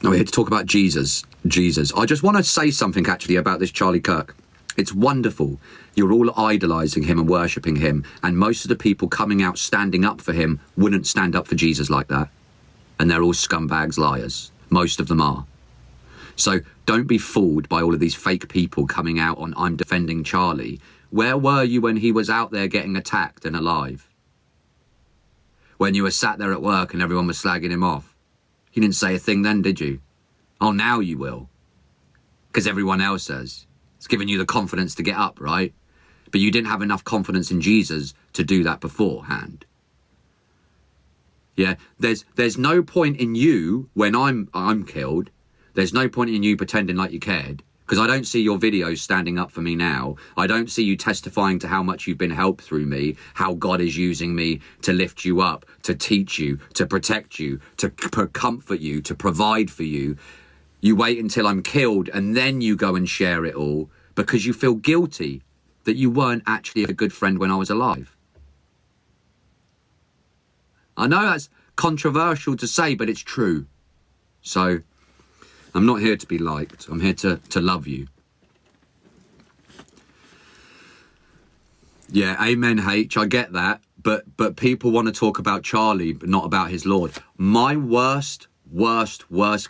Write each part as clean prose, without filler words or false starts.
No, we're here to talk about Jesus. I just want to say something actually about this Charlie Kirk. It's wonderful. You're all idolising him and worshipping him, and most of the people coming out standing up for him wouldn't stand up for Jesus like that. And they're all scumbags, liars. Most of them are. So don't be fooled by all of these fake people coming out on I'm defending Charlie. Where were you when he was out there getting attacked and alive? When you were sat there at work and everyone was slagging him off? You didn't say a thing then, did you? Oh, now you will. Because everyone else says. It's giving you the confidence to get up, right? But you didn't have enough confidence in Jesus to do that beforehand. Yeah, there's no point in you when I'm killed. There's no point in you pretending like you cared, because I don't see your videos standing up for me now. I don't see you testifying to how much you've been helped through me, how God is using me to lift you up, to teach you, to protect you, to comfort you, to provide for you. You wait until I'm killed and then you go and share it all because you feel guilty that you weren't actually a good friend when I was alive. I know that's controversial to say, but it's true. So I'm not here to be liked. I'm here to love you. Yeah, amen, H. I get that. But people want to talk about Charlie, but not about his Lord. My worst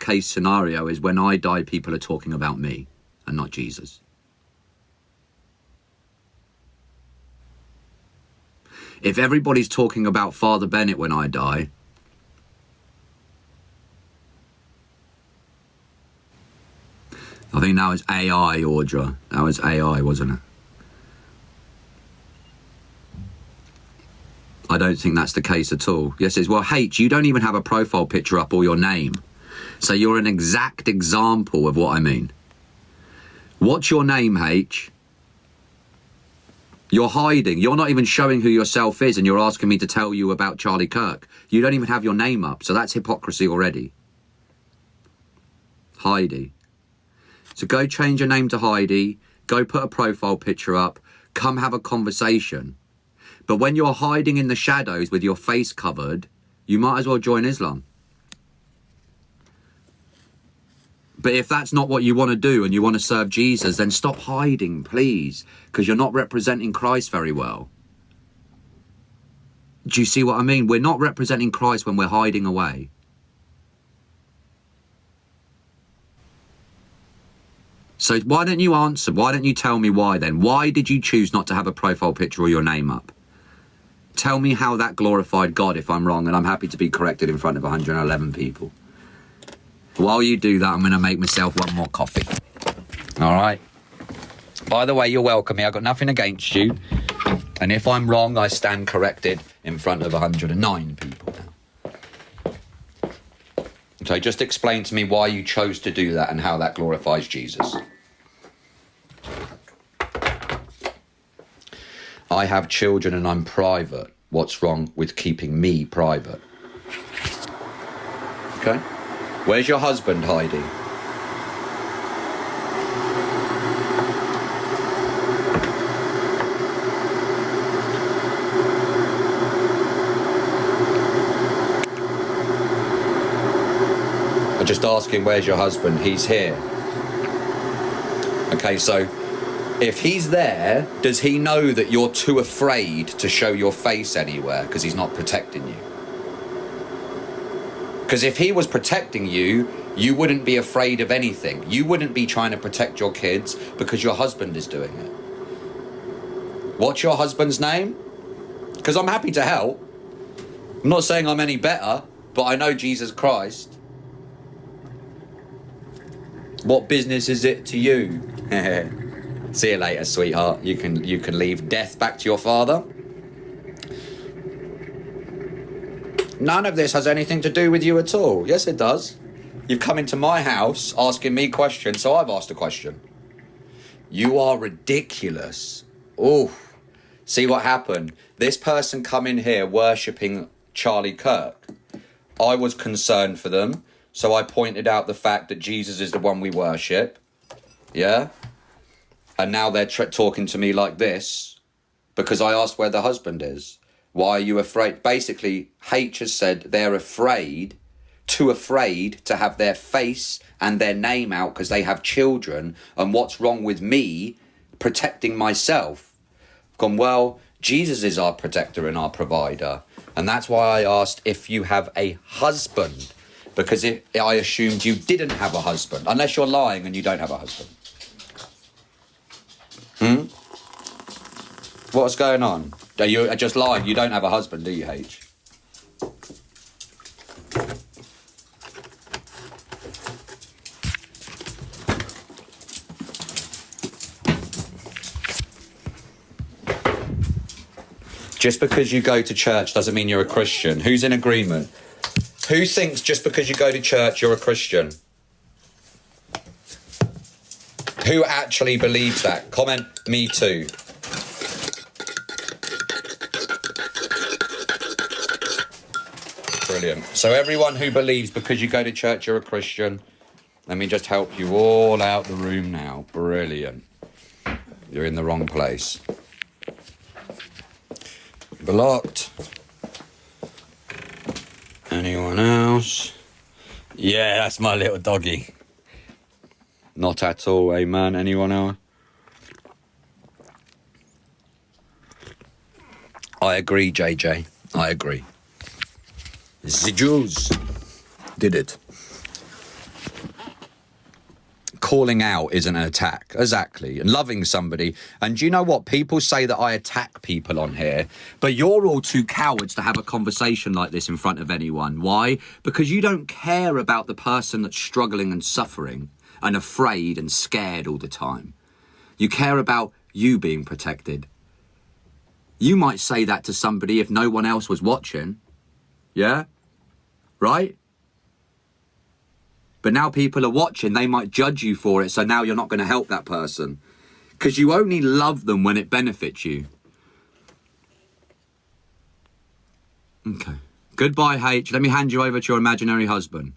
case scenario is when I die, people are talking about me and not Jesus. If everybody's talking about Father Bennett when I die, I think that was AI, Audra. That was AI, wasn't it? I don't think that's the case at all. Yes, it's, well, H, you don't even have a profile picture up or your name. So you're an exact example of what I mean. What's your name, H? You're hiding. You're not even showing who yourself is, and you're asking me to tell you about Charlie Kirk. You don't even have your name up, so that's hypocrisy already. Heidi. So go change your name to Heidi. Go put a profile picture up. Come have a conversation. But when you're hiding in the shadows with your face covered, you might as well join Islam. But if that's not what you want to do and you want to serve Jesus, then stop hiding, please, because you're not representing Christ very well. Do you see what I mean? We're not representing Christ when we're hiding away. So why don't you answer? Why don't you tell me why then? Why did you choose not to have a profile picture or your name up? Tell me how that glorified God if I'm wrong, and I'm happy to be corrected in front of 111 people. While you do that, I'm going to make myself one more coffee. All right? By the way, you're welcome here. I've got nothing against you. And if I'm wrong, I stand corrected in front of 109 people now. So just explain to me why you chose to do that and how that glorifies Jesus. I have children and I'm private. What's wrong with keeping me private? Okay. Where's your husband, Heidi? I'm just asking, where's your husband? He's here. Okay, so if he's there, does he know that you're too afraid to show your face anywhere because he's not protecting you? Because if he was protecting you, you wouldn't be afraid of anything. You wouldn't be trying to protect your kids because your husband is doing it. What's your husband's name? Because I'm happy to help. I'm not saying I'm any better, but I know Jesus Christ. What business is it to you? See you later, sweetheart. You can leave death back to your father. None of this has anything to do with you at all. Yes, it does. You've come into my house asking me questions, so I've asked a question. You are ridiculous. Oh, see what happened? This person come in here worshipping Charlie Kirk. I was concerned for them, so I pointed out the fact that Jesus is the one we worship. Yeah? And now they're talking to me like this because I asked where the husband is. Why are you afraid? Basically, H has said they're afraid too afraid to have their face and their name out because they have children, and what's wrong with me protecting myself. I've gone, well, Jesus is our protector and our provider. And that's why I asked if you have a husband, because I assumed you didn't have a husband, unless you're lying and you don't have a husband. What's going on? Are you just lying? You don't have a husband, do you, H? Just because you go to church doesn't mean you're a Christian. Who's in agreement? Who thinks just because you go to church you're a Christian? Who actually believes that? Comment me too. Brilliant. So everyone who believes because you go to church you're a Christian, let me just help you all out the room now. Brilliant. You're in the wrong place. Blocked. Anyone else? Yeah, that's my little doggy. Not at all, eh, man? Anyone else? I agree, JJ. I agree. The Jews did it. Calling out isn't an attack. Exactly. And loving somebody. And do you know what? People say that I attack people on here, but you're all too cowards to have a conversation like this in front of anyone. Why? Because you don't care about the person that's struggling and suffering and afraid and scared all the time. You care about you being protected. You might say that to somebody if no one else was watching. Yeah? Right? But now people are watching, they might judge you for it, so now you're not going to help that person. Because you only love them when it benefits you. Okay. Goodbye, H. Let me hand you over to your imaginary husband.